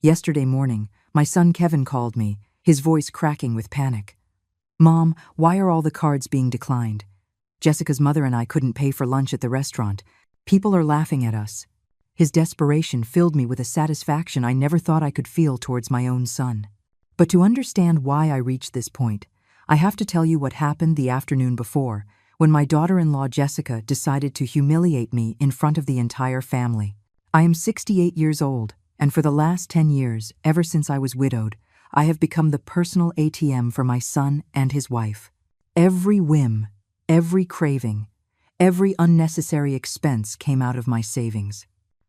Yesterday morning, my son Kevin called me, his voice cracking with panic. "Mom, why are all the cards being declined? Jessica's mother and I couldn't pay for lunch at the restaurant. People are laughing at us." His desperation filled me with a satisfaction I never thought I could feel towards my own son. But to understand why I reached this point, I have to tell you what happened the afternoon before, when my daughter-in-law Jessica decided to humiliate me in front of the entire family. I am 68 years old, and for the last 10 years, ever since I was widowed, I have become the personal ATM for my son and his wife. Every whim, every craving, every unnecessary expense came out of my savings.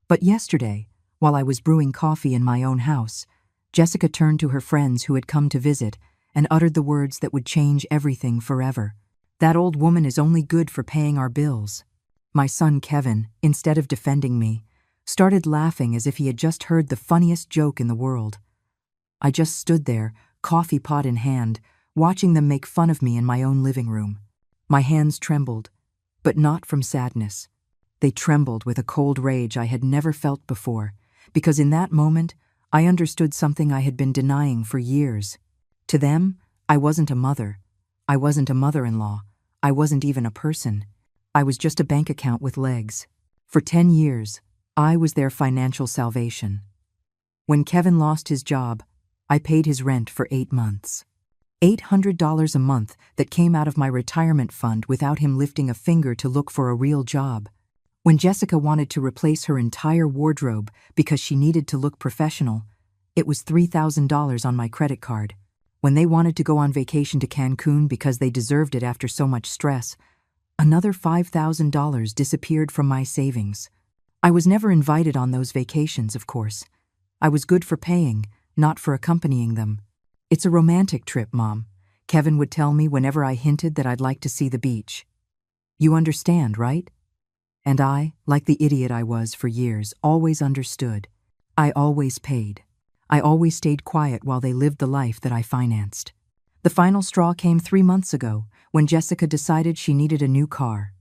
But yesterday, while I was brewing coffee in my own house, Jessica turned to her friends who had come to visit and uttered the words that would change everything forever. "That old woman is only good for paying our bills." My son Kevin, instead of defending me, started laughing as if he had just heard the funniest joke in the world. I just stood there, coffee pot in hand, watching them make fun of me in my own living room. My hands trembled, but not from sadness. They trembled with a cold rage I had never felt before, because in that moment, I understood something I had been denying for years. To them, I wasn't a mother. I wasn't a mother-in-law. I wasn't even a person. I was just a bank account with legs. For 10 years, I was their financial salvation. When Kevin lost his job, I paid his rent for 8 months. $800 a month that came out of my retirement fund without him lifting a finger to look for a real job. When Jessica wanted to replace her entire wardrobe because she needed to look professional, it was $3,000 on my credit card. When they wanted to go on vacation to Cancun because they deserved it after so much stress, another $5,000 disappeared from my savings. I was never invited on those vacations, of course. I was good for paying, not for accompanying them. "It's a romantic trip, Mom," Kevin would tell me whenever I hinted that I'd like to see the beach. "You understand, right?" And I, like the idiot I was for years, always understood. I always paid. I always stayed quiet while they lived the life that I financed. The final straw came 3 months ago, when Jessica decided she needed a new car.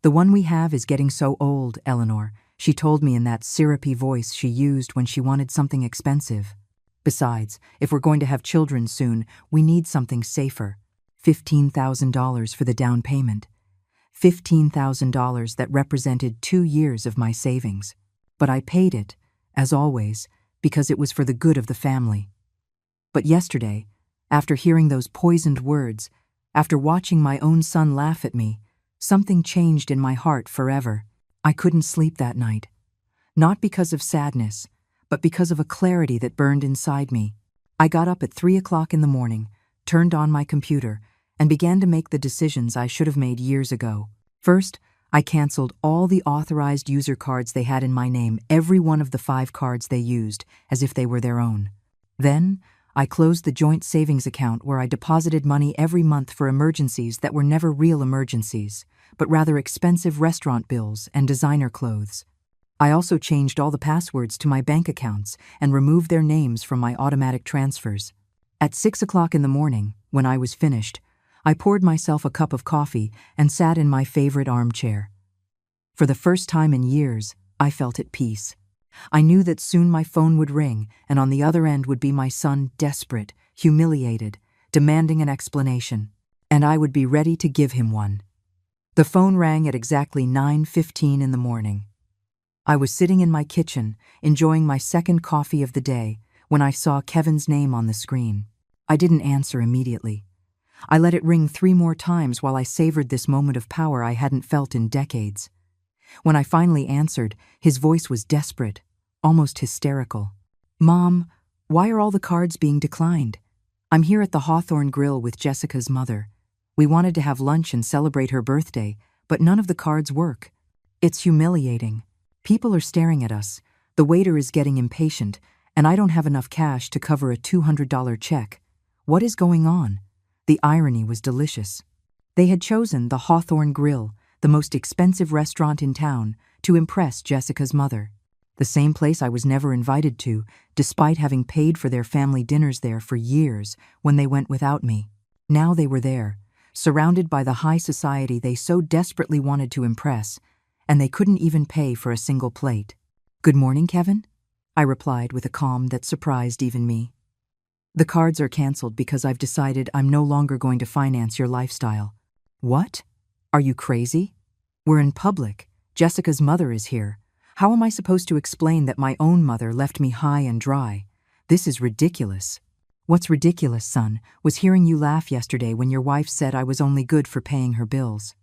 "The one we have is getting so old, Eleanor," she told me in that syrupy voice she used when she wanted something expensive. "Besides, if we're going to have children soon, we need something safer. $15,000 for the down payment. $15,000 that represented 2 years of my savings. But I paid it, as always, because it was for the good of the family." But yesterday, after hearing those poisoned words, after watching my own son laugh at me, something changed in my heart forever. I couldn't sleep that night. Not because of sadness, but because of a clarity that burned inside me. I got up at 3 o'clock in the morning, turned on my computer, and began to make the decisions I should have made years ago. First, I canceled all the authorized user cards they had in my name, every one of the 5 cards they used, as if they were their own. Then, I closed the joint savings account where I deposited money every month for emergencies that were never real emergencies, but rather expensive restaurant bills and designer clothes. I also changed all the passwords to my bank accounts and removed their names from my automatic transfers. At 6 o'clock in the morning, when I was finished, I poured myself a cup of coffee and sat in my favorite armchair. For the first time in years, I felt at peace. I knew that soon my phone would ring, and on the other end would be my son, desperate, humiliated, demanding an explanation, and I would be ready to give him one. The phone rang at exactly 9:15 in the morning. I was sitting in my kitchen, enjoying my second coffee of the day, when I saw Kevin's name on the screen. I didn't answer immediately. I let it ring 3 more times while I savored this moment of power I hadn't felt in decades. When I finally answered, his voice was desperate, almost hysterical. "Mom, why are all the cards being declined? I'm here at the Hawthorne Grill with Jessica's mother. We wanted to have lunch and celebrate her birthday, but none of the cards work. It's humiliating. People are staring at us. The waiter is getting impatient, and I don't have enough cash to cover a $200 check. What is going on?" The irony was delicious. They had chosen the Hawthorne Grill, the most expensive restaurant in town, to impress Jessica's mother. The same place I was never invited to, despite having paid for their family dinners there for years when they went without me. Now they were there, surrounded by the high society they so desperately wanted to impress, and they couldn't even pay for a single plate. "Good morning, Kevin?" I replied with a calm that surprised even me. The cards are canceled because I've decided I'm no longer going to finance your lifestyle. What? Are you crazy? We're in public. Jessica's mother is here. How am I supposed to explain that my own mother left me high and dry? This is ridiculous. What's ridiculous, son, was hearing you laugh yesterday when your wife said I was only good for paying her bills.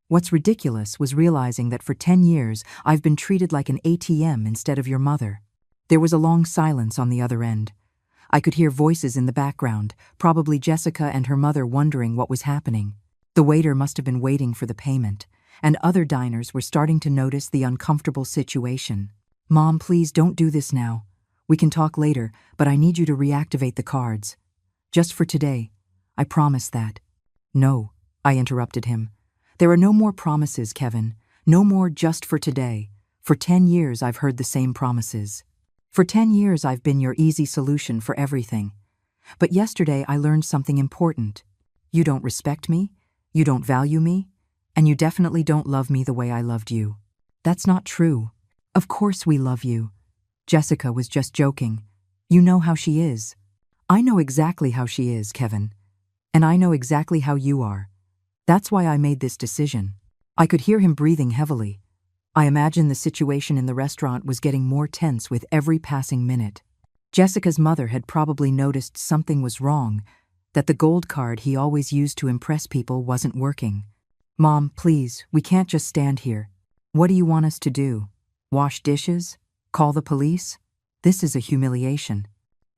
What's ridiculous was realizing that for 10 years I've been treated like an ATM instead of your mother. There was a long silence on the other end. I could hear voices in the background, probably Jessica and her mother wondering what was happening. The waiter must have been waiting for the payment, and other diners were starting to notice the uncomfortable situation. Mom, please don't do this now. We can talk later, but I need you to reactivate the cards. Just for today. I promise that. No, I interrupted him. There are no more promises, Kevin. No more just for today. For 10 years I've heard the same promises. For 10 years I've been your easy solution for everything. But yesterday I learned something important. You don't respect me, you don't value me, and you definitely don't love me the way I loved you. That's not true. Of course we love you. Jessica was just joking. You know how she is. I know exactly how she is, Kevin. And I know exactly how you are. That's why I made this decision. I could hear him breathing heavily. I imagined the situation in the restaurant was getting more tense with every passing minute. Jessica's mother had probably noticed something was wrong, that the gold card he always used to impress people wasn't working. Mom, please, we can't just stand here. What do you want us to do? Wash dishes? Call the police? This is a humiliation.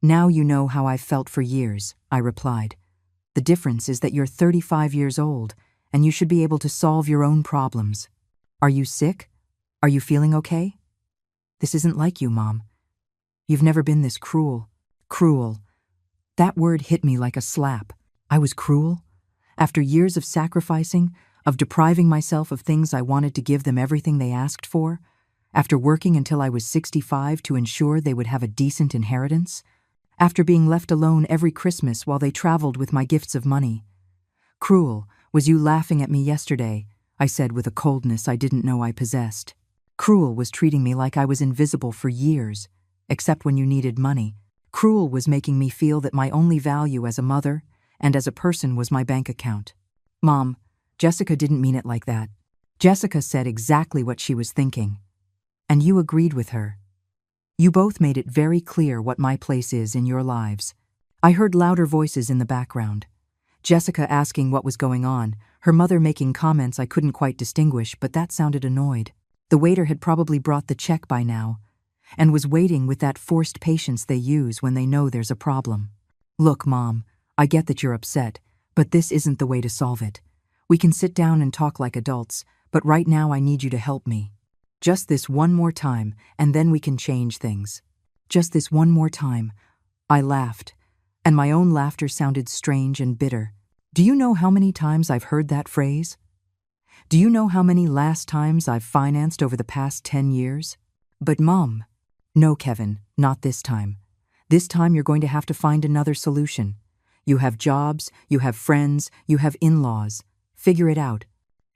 Now you know how I've felt for years, I replied. The difference is that you're 35 years old, and you should be able to solve your own problems. Are you sick? Are you feeling okay? This isn't like you, Mom. You've never been this cruel. Cruel. That word hit me like a slap. I was cruel? After years of sacrificing, of depriving myself of things I wanted to give them everything they asked for? After working until I was 65 to ensure they would have a decent inheritance? After being left alone every Christmas while they traveled with my gifts of money? Cruel was you laughing at me yesterday, I said with a coldness I didn't know I possessed. Cruel was treating me like I was invisible for years, except when you needed money. Cruel was making me feel that my only value as a mother and as a person was my bank account. Mom, Jessica didn't mean it like that. Jessica said exactly what she was thinking. And you agreed with her. You both made it very clear what my place is in your lives. I heard louder voices in the background. Jessica asking what was going on, her mother making comments I couldn't quite distinguish, but that sounded annoyed. The waiter had probably brought the check by now, and was waiting with that forced patience they use when they know there's a problem. Look, Mom, I get that you're upset, but this isn't the way to solve it. We can sit down and talk like adults, but right now I need you to help me. Just this one more time, and then we can change things. Just this one more time. I laughed, and my own laughter sounded strange and bitter. Do you know how many times I've heard that phrase? Do you know how many last times I've financed over the past 10 years? But Mom, no, Kevin, not this time. This time you're going to have to find another solution. You have jobs, you have friends, you have in-laws. Figure it out.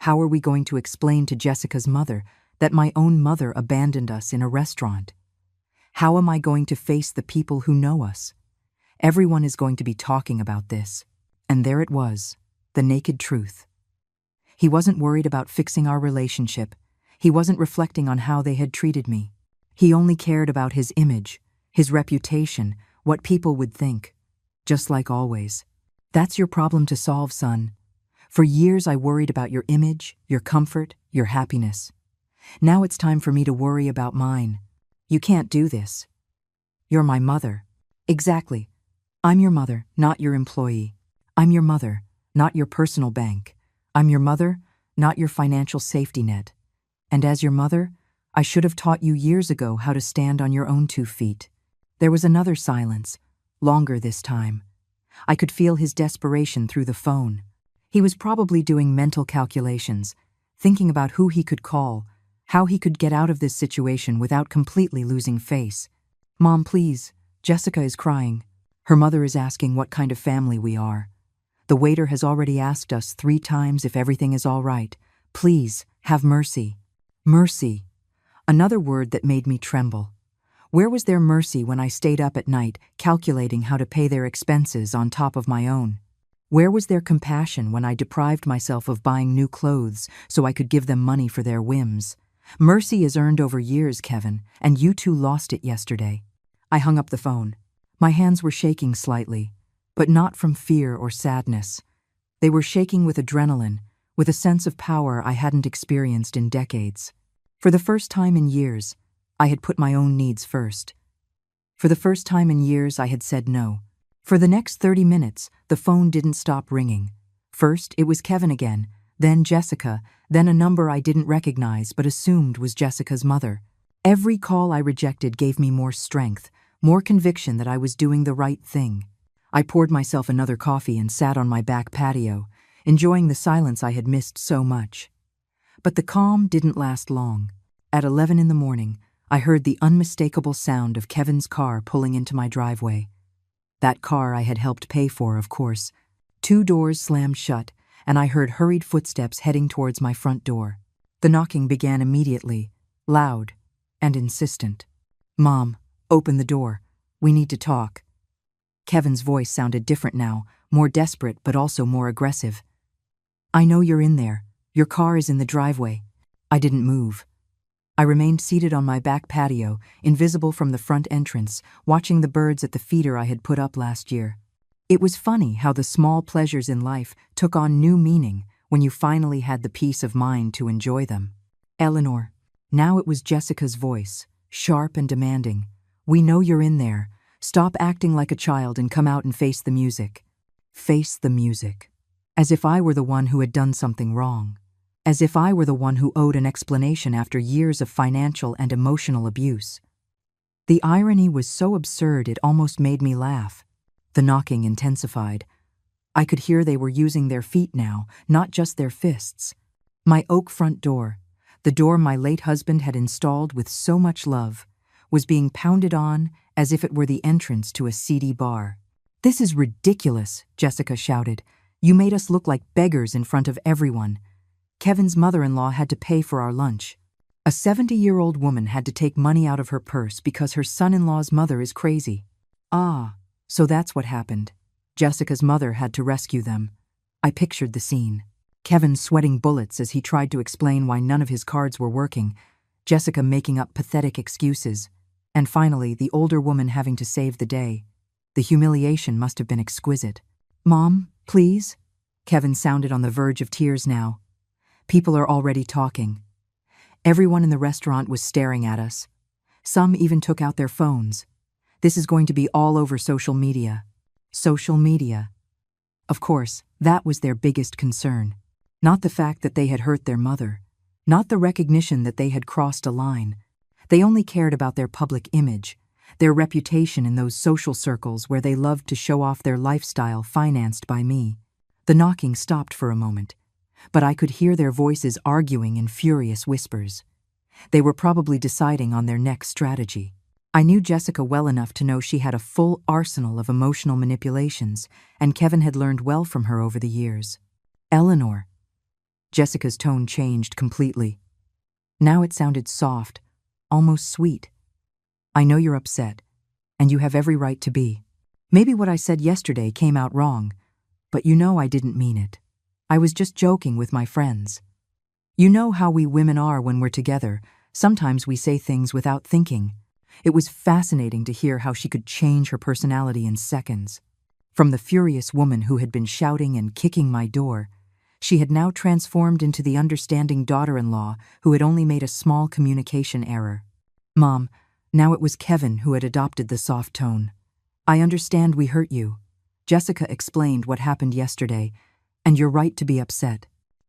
How are we going to explain to Jessica's mother that my own mother abandoned us in a restaurant? How am I going to face the people who know us? Everyone is going to be talking about this. And there it was, the naked truth. He wasn't worried about fixing our relationship. He wasn't reflecting on how they had treated me. He only cared about his image, his reputation, what people would think. Just like always. That's your problem to solve, son. For years I worried about your image, your comfort, your happiness. Now it's time for me to worry about mine. You can't do this. You're my mother. Exactly. I'm your mother, not your employee. I'm your mother, not your personal bank. I'm your mother, not your financial safety net. And as your mother, I should have taught you years ago how to stand on your own 2 feet. There was another silence, longer this time. I could feel his desperation through the phone. He was probably doing mental calculations, thinking about who he could call, how he could get out of this situation without completely losing face. Mom, please, Jessica is crying. Her mother is asking what kind of family we are. The waiter has already asked us 3 times if everything is all right. Please, have mercy. Mercy. Another word that made me tremble. Where was their mercy when I stayed up at night, calculating how to pay their expenses on top of my own? Where was their compassion when I deprived myself of buying new clothes so I could give them money for their whims? Mercy is earned over years, Kevin, and you two lost it yesterday. I hung up the phone. My hands were shaking slightly, but not from fear or sadness. They were shaking with adrenaline, with a sense of power I hadn't experienced in decades. For the first time in years, I had put my own needs first. For the first time in years, I had said no. For the next 30 minutes, the phone didn't stop ringing. First, it was Kevin again, then Jessica, then a number I didn't recognize but assumed was Jessica's mother. Every call I rejected gave me more strength, more conviction that I was doing the right thing. I poured myself another coffee and sat on my back patio, enjoying the silence I had missed so much. But the calm didn't last long. At 11 in the morning, I heard the unmistakable sound of Kevin's car pulling into my driveway. That car I had helped pay for, of course. 2 doors slammed shut, and I heard hurried footsteps heading towards my front door. The knocking began immediately, loud and insistent. "Mom, open the door. We need to talk." Kevin's voice sounded different now, more desperate but also more aggressive. "I know you're in there. Your car is in the driveway." I didn't move. I remained seated on my back patio, invisible from the front entrance, watching the birds at the feeder I had put up last year. It was funny how the small pleasures in life took on new meaning when you finally had the peace of mind to enjoy them. "Eleanor." Now it was Jessica's voice, sharp and demanding. "We know you're in there. Stop acting like a child and come out and face the music." Face the music. As if I were the one who had done something wrong. As if I were the one who owed an explanation after years of financial and emotional abuse. The irony was so absurd it almost made me laugh. The knocking intensified. I could hear they were using their feet now, not just their fists. My oak front door, the door my late husband had installed with so much love, was being pounded on as if it were the entrance to a seedy bar. "This is ridiculous," Jessica shouted. "You made us look like beggars in front of everyone. Kevin's mother-in-law had to pay for our lunch. A 70-year-old woman had to take money out of her purse because her son-in-law's mother is crazy." "Ah, so that's what happened. Jessica's mother had to rescue them." I pictured the scene. Kevin sweating bullets as he tried to explain why none of his cards were working, Jessica making up pathetic excuses, and finally the older woman having to save the day. The humiliation must have been exquisite. "Mom, please?" Kevin sounded on the verge of tears now. People are already talking. Everyone in the restaurant was staring at us. Some even took out their phones. This is going to be all over social media. Social media. Of course, that was their biggest concern. Not the fact that they had hurt their mother. Not the recognition that they had crossed a line. They only cared about their public image, their reputation in those social circles where they loved to show off their lifestyle financed by me. The knocking stopped for a moment, but I could hear their voices arguing in furious whispers. They were probably deciding on their next strategy. I knew Jessica well enough to know she had a full arsenal of emotional manipulations, and Kevin had learned well from her over the years. "Eleanor." Jessica's tone changed completely. Now it sounded soft, almost sweet. "I know you're upset, and you have every right to be. Maybe what I said yesterday came out wrong, but you know I didn't mean it. I was just joking with my friends. You know how we women are when we're together. Sometimes we say things without thinking." It was fascinating to hear how she could change her personality in seconds. From the furious woman who had been shouting and kicking my door, she had now transformed into the understanding daughter-in-law who had only made a small communication error. "Mom," now it was Kevin who had adopted the soft tone. "I understand we hurt you." Jessica explained what happened yesterday, and you're right to be upset.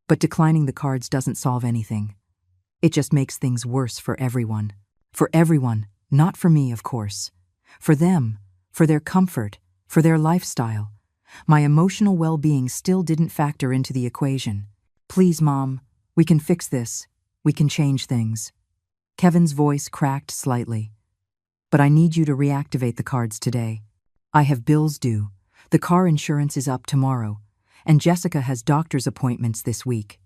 But declining the cards doesn't solve anything. It just makes things worse for everyone. For everyone, not for me, of course. For them, for their comfort, for their lifestyle. My emotional well-being still didn't factor into the equation. "Please, Mom, we can fix this. We can change things." Kevin's voice cracked slightly. "But I need you to reactivate the cards today. I have bills due. The car insurance is up tomorrow. And Jessica has doctor's appointments this week.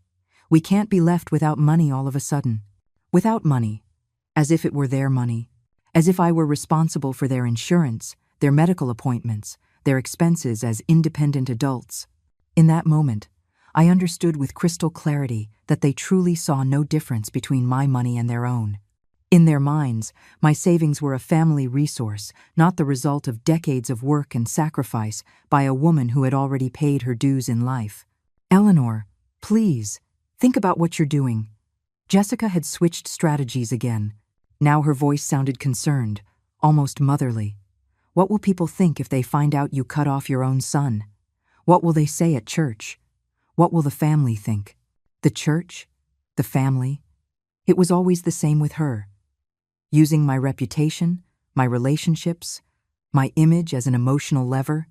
We can't be left without money all of a sudden. Without money, as if it were their money, as if I were responsible for their insurance, their medical appointments, their expenses as independent adults. In that moment, I understood with crystal clarity that they truly saw no difference between my money and their own. In their minds, my savings were a family resource, not the result of decades of work and sacrifice by a woman who had already paid her dues in life. Eleanor, please, think about what you're doing. Jessica had switched strategies again. Now her voice sounded concerned, almost motherly. What will people think if they find out you cut off your own son? What will they say at church? What will the family think? The church? The family? It was always the same with her. Using my reputation, my relationships, my image as an emotional lever,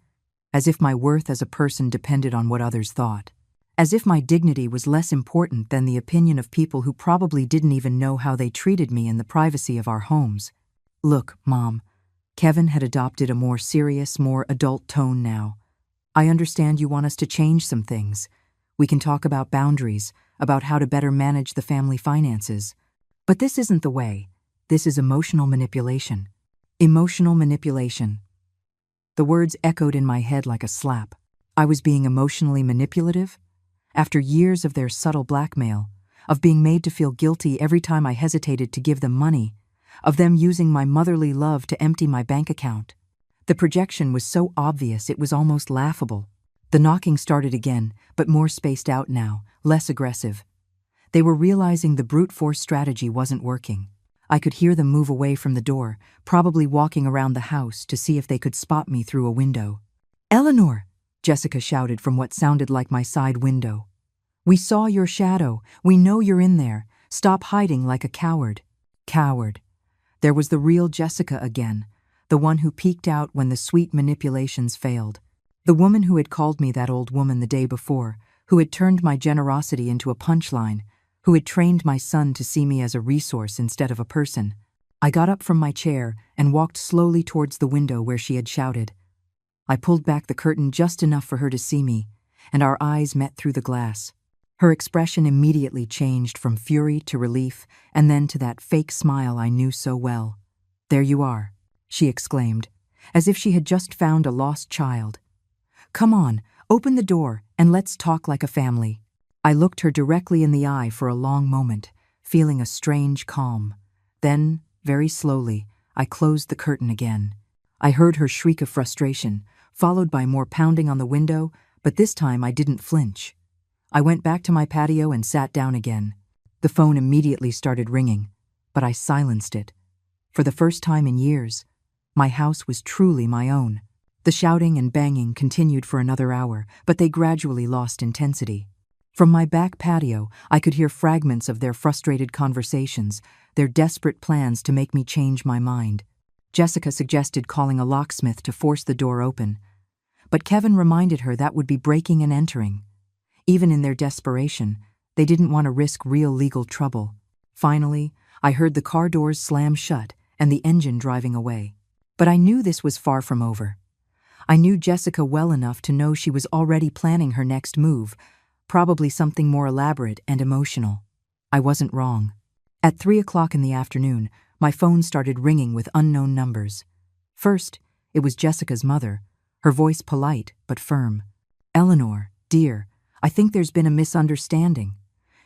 as if my worth as a person depended on what others thought. As if my dignity was less important than the opinion of people who probably didn't even know how they treated me in the privacy of our homes. Look, Mom, Kevin had adopted a more serious, more adult tone now. I understand you want us to change some things. We can talk about boundaries, about how to better manage the family finances. But this isn't the way. This is emotional manipulation. Emotional manipulation. The words echoed in my head like a slap. I was being emotionally manipulative? After years of their subtle blackmail, of being made to feel guilty every time I hesitated to give them money, of them using my motherly love to empty my bank account. The projection was so obvious it was almost laughable. The knocking started again, but more spaced out now, less aggressive. They were realizing the brute force strategy wasn't working. I could hear them move away from the door, probably walking around the house to see if they could spot me through a window. "Eleanor!" Jessica shouted from what sounded like my side window. "We saw your shadow. We know you're in there. Stop hiding like a coward." Coward. There was the real Jessica again, the one who peeked out when the sweet manipulations failed. The woman who had called me that old woman the day before, who had turned my generosity into a punchline, who had trained my son to see me as a resource instead of a person. I got up from my chair and walked slowly towards the window where she had shouted. I pulled back the curtain just enough for her to see me, and our eyes met through the glass. Her expression immediately changed from fury to relief, and then to that fake smile I knew so well. "There you are," she exclaimed, as if she had just found a lost child. "Come on, open the door, and let's talk like a family." I looked her directly in the eye for a long moment, feeling a strange calm. Then, very slowly, I closed the curtain again. I heard her shriek of frustration, followed by more pounding on the window, but this time I didn't flinch. I went back to my patio and sat down again. The phone immediately started ringing, but I silenced it. For the first time in years, my house was truly my own. The shouting and banging continued for another hour, but they gradually lost intensity. From my back patio, I could hear fragments of their frustrated conversations, their desperate plans to make me change my mind. Jessica suggested calling a locksmith to force the door open, but Kevin reminded her that would be breaking and entering. Even in their desperation, they didn't want to risk real legal trouble. Finally, I heard the car doors slam shut and the engine driving away. But I knew this was far from over. I knew Jessica well enough to know she was already planning her next move, probably something more elaborate and emotional. I wasn't wrong. At 3 o'clock in the afternoon, my phone started ringing with unknown numbers. First, it was Jessica's mother, her voice polite but firm. "Eleanor, dear, I think there's been a misunderstanding.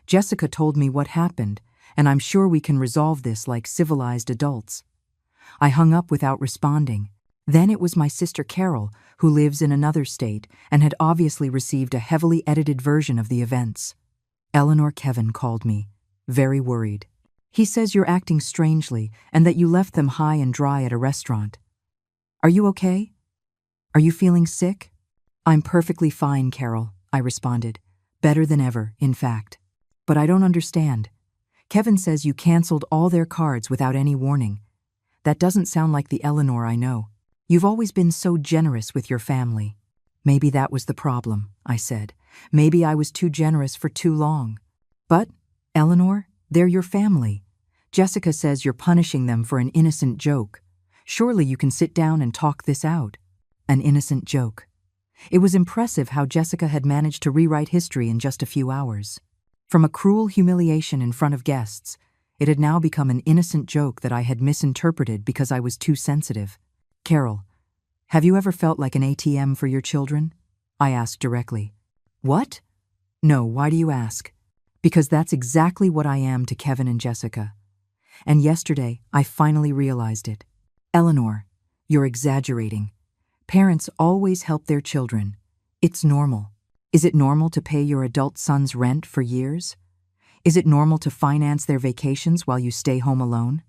Jessica told me what happened, and I'm sure we can resolve this like civilized adults." I hung up without responding. Then it was my sister Carol, who lives in another state and had obviously received a heavily edited version of the events. "Eleanor, Kevin called me, very worried. He says you're acting strangely and that you left them high and dry at a restaurant. Are you okay? Are you feeling sick?" "I'm perfectly fine, Carol," I responded. "Better than ever, in fact. But I don't understand. Kevin says you canceled all their cards without any warning. That doesn't sound like the Eleanor I know. You've always been so generous with your family." "Maybe that was the problem," I said. "Maybe I was too generous for too long. But, Eleanor, they're your family. Jessica says you're punishing them for an innocent joke. Surely you can sit down and talk this out." An innocent joke. It was impressive how Jessica had managed to rewrite history in just a few hours. From a cruel humiliation in front of guests, It had now become an innocent joke that I had misinterpreted because I was too sensitive. "Carol, have you ever felt like an ATM for your children?" I asked directly. "What?" "No, why do you ask?" "Because that's exactly what I am to Kevin and Jessica. And yesterday, I finally realized it." "Eleanor, you're exaggerating. Parents always help their children. It's normal. Is it normal to pay your adult son's rent for years? Is it normal to finance their vacations while you stay home alone?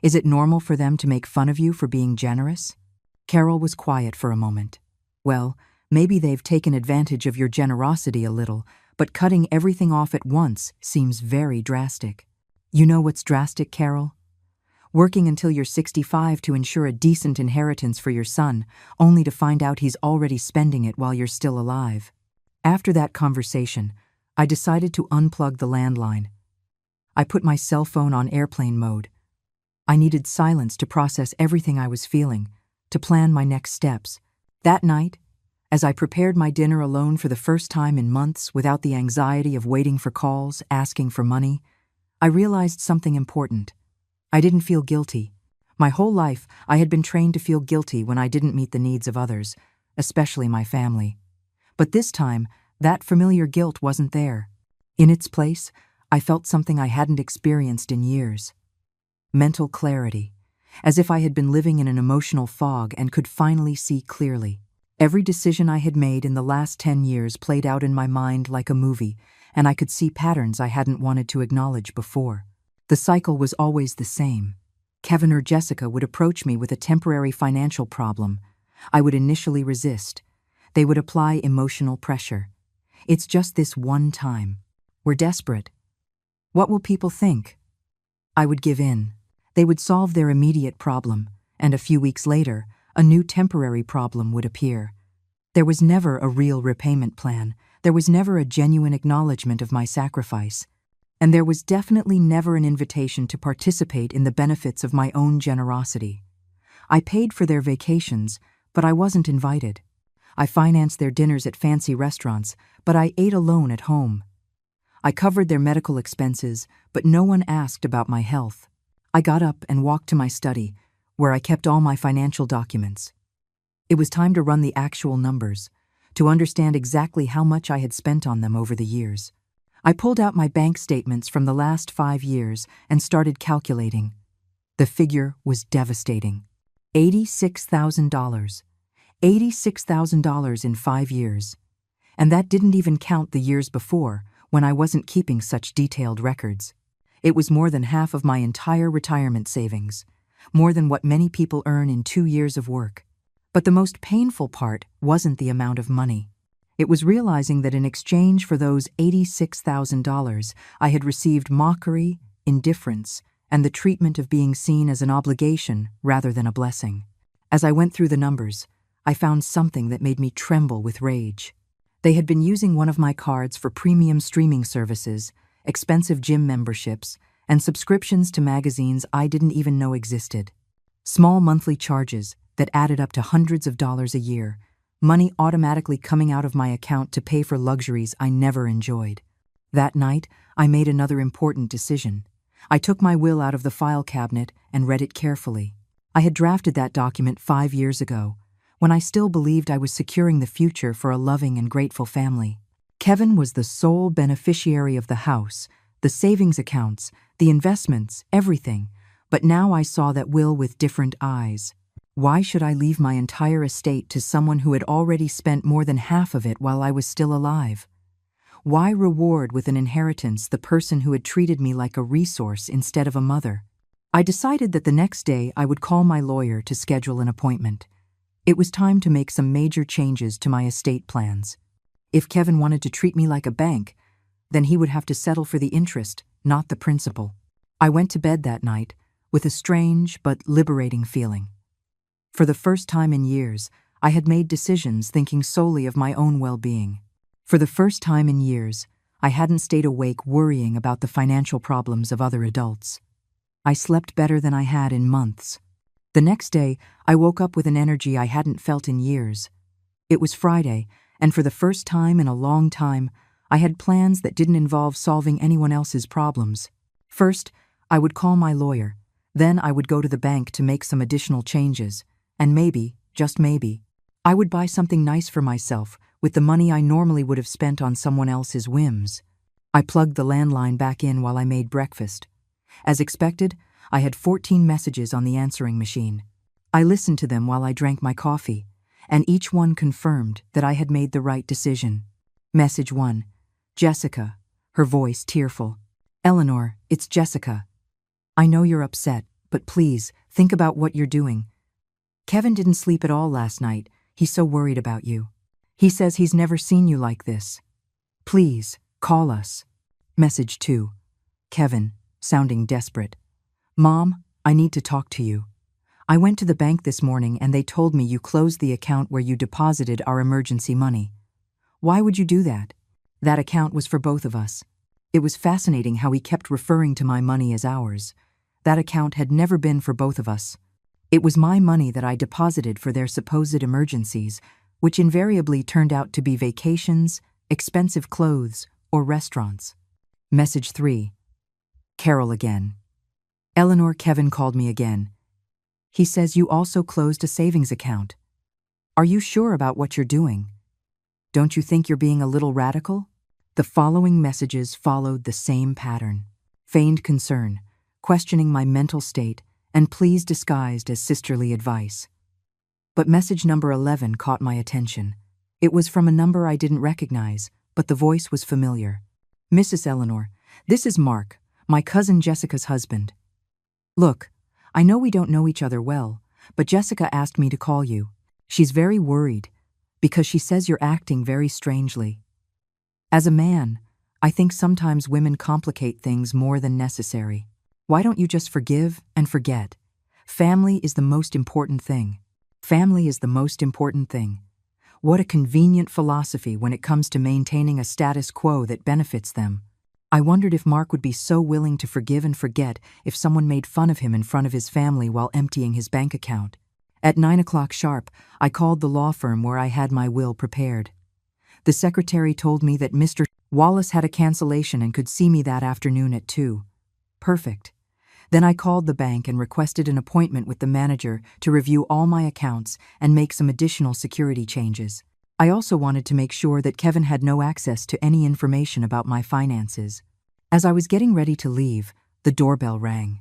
Is it normal for them to make fun of you for being generous?" Carol was quiet for a moment. "Well, maybe they've taken advantage of your generosity a little, but cutting everything off at once seems very drastic." "You know what's drastic, Carol? Working until you're 65 to ensure a decent inheritance for your son, only to find out he's already spending it while you're still alive." After that conversation, I decided to unplug the landline. I put my cell phone on airplane mode. I needed silence to process everything I was feeling, to plan my next steps. That night, as I prepared my dinner alone for the first time in months without the anxiety of waiting for calls, asking for money, I realized something important. I didn't feel guilty. My whole life, I had been trained to feel guilty when I didn't meet the needs of others, especially my family. But this time, that familiar guilt wasn't there. In its place, I felt something I hadn't experienced in years. Mental clarity, as if I had been living in an emotional fog and could finally see clearly. Every decision I had made in the last 10 years played out in my mind like a movie, and I could see patterns I hadn't wanted to acknowledge before. The cycle was always the same. Kevin or Jessica would approach me with a temporary financial problem. I would initially resist. They would apply emotional pressure. "It's just this one time. We're desperate. What will people think?" I would give in. They would solve their immediate problem, and a few weeks later, a new temporary problem would appear. There was never a real repayment plan. There was never a genuine acknowledgement of my sacrifice. And there was definitely never an invitation to participate in the benefits of my own generosity. I paid for their vacations, but I wasn't invited. I financed their dinners at fancy restaurants, but I ate alone at home. I covered their medical expenses, but no one asked about my health. I got up and walked to my study, where I kept all my financial documents. It was time to run the actual numbers, to understand exactly how much I had spent on them over the years. I pulled out my bank statements from the last 5 years and started calculating. The figure was devastating. $86,000. $86,000 in 5 years. And that didn't even count the years before, when I wasn't keeping such detailed records. It was more than half of my entire retirement savings, more than what many people earn in 2 years of work. But the most painful part wasn't the amount of money. It was realizing that in exchange for those $86,000, I had received mockery, indifference, and the treatment of being seen as an obligation rather than a blessing. As I went through the numbers, I found something that made me tremble with rage. They had been using one of my cards for premium streaming services, expensive gym memberships, and subscriptions to magazines I didn't even know existed. Small monthly charges that added up to hundreds of dollars a year, money automatically coming out of my account to pay for luxuries I never enjoyed. That night, I made another important decision. I took my will out of the file cabinet and read it carefully. I had drafted that document 5 years ago, when I still believed I was securing the future for a loving and grateful family. Kevin was the sole beneficiary of the house, the savings accounts, the investments, everything, but now I saw that will with different eyes. Why should I leave my entire estate to someone who had already spent more than half of it while I was still alive? Why reward with an inheritance the person who had treated me like a resource instead of a mother? I decided that the next day I would call my lawyer to schedule an appointment. It was time to make some major changes to my estate plans. If Kevin wanted to treat me like a bank, then he would have to settle for the interest, not the principal. I went to bed that night with a strange but liberating feeling. For the first time in years, I had made decisions thinking solely of my own well-being. For the first time in years, I hadn't stayed awake worrying about the financial problems of other adults. I slept better than I had in months. The next day, I woke up with an energy I hadn't felt in years. It was Friday, and for the first time in a long time, I had plans that didn't involve solving anyone else's problems. First, I would call my lawyer. Then I would go to the bank to make some additional changes. And maybe, just maybe, I would buy something nice for myself with the money I normally would have spent on someone else's whims. I plugged the landline back in while I made breakfast. As expected, I had 14 messages on the answering machine. I listened to them while I drank my coffee, and each one confirmed that I had made the right decision. Message 1. Jessica, her voice tearful. Eleanor, it's Jessica. I know you're upset, but please, think about what you're doing. Kevin didn't sleep at all last night. He's so worried about you. He says he's never seen you like this. Please, call us. Message 2. Kevin, sounding desperate. Mom, I need to talk to you. I went to the bank this morning and they told me you closed the account where you deposited our emergency money. Why would you do that? That account was for both of us. It was fascinating how he kept referring to my money as ours. That account had never been for both of us. It was my money that I deposited for their supposed emergencies, which invariably turned out to be vacations, expensive clothes, or restaurants. Message 3. Carol again. Eleanor, Kevin called me again. He says you also closed a savings account. Are you sure about what you're doing? Don't you think you're being a little radical? The following messages followed the same pattern. Feigned concern, questioning my mental state, and pleas disguised as sisterly advice. But message number 11 caught my attention. It was from a number I didn't recognize, but the voice was familiar. Mrs. Eleanor, this is Mark, my cousin Jessica's husband. Look, I know we don't know each other well, but Jessica asked me to call you. She's very worried, because she says you're acting very strangely. As a man, I think sometimes women complicate things more than necessary. Why don't you just forgive and forget? Family is the most important thing. Family is the most important thing. What a convenient philosophy when it comes to maintaining a status quo that benefits them. I wondered if Mark would be so willing to forgive and forget if someone made fun of him in front of his family while emptying his bank account. At 9 o'clock sharp, I called the law firm where I had my will prepared. The secretary told me that Mr. Wallace had a cancellation and could see me that afternoon at 2. Perfect. Then I called the bank and requested an appointment with the manager to review all my accounts and make some additional security changes. I also wanted to make sure that Kevin had no access to any information about my finances. As I was getting ready to leave, the doorbell rang.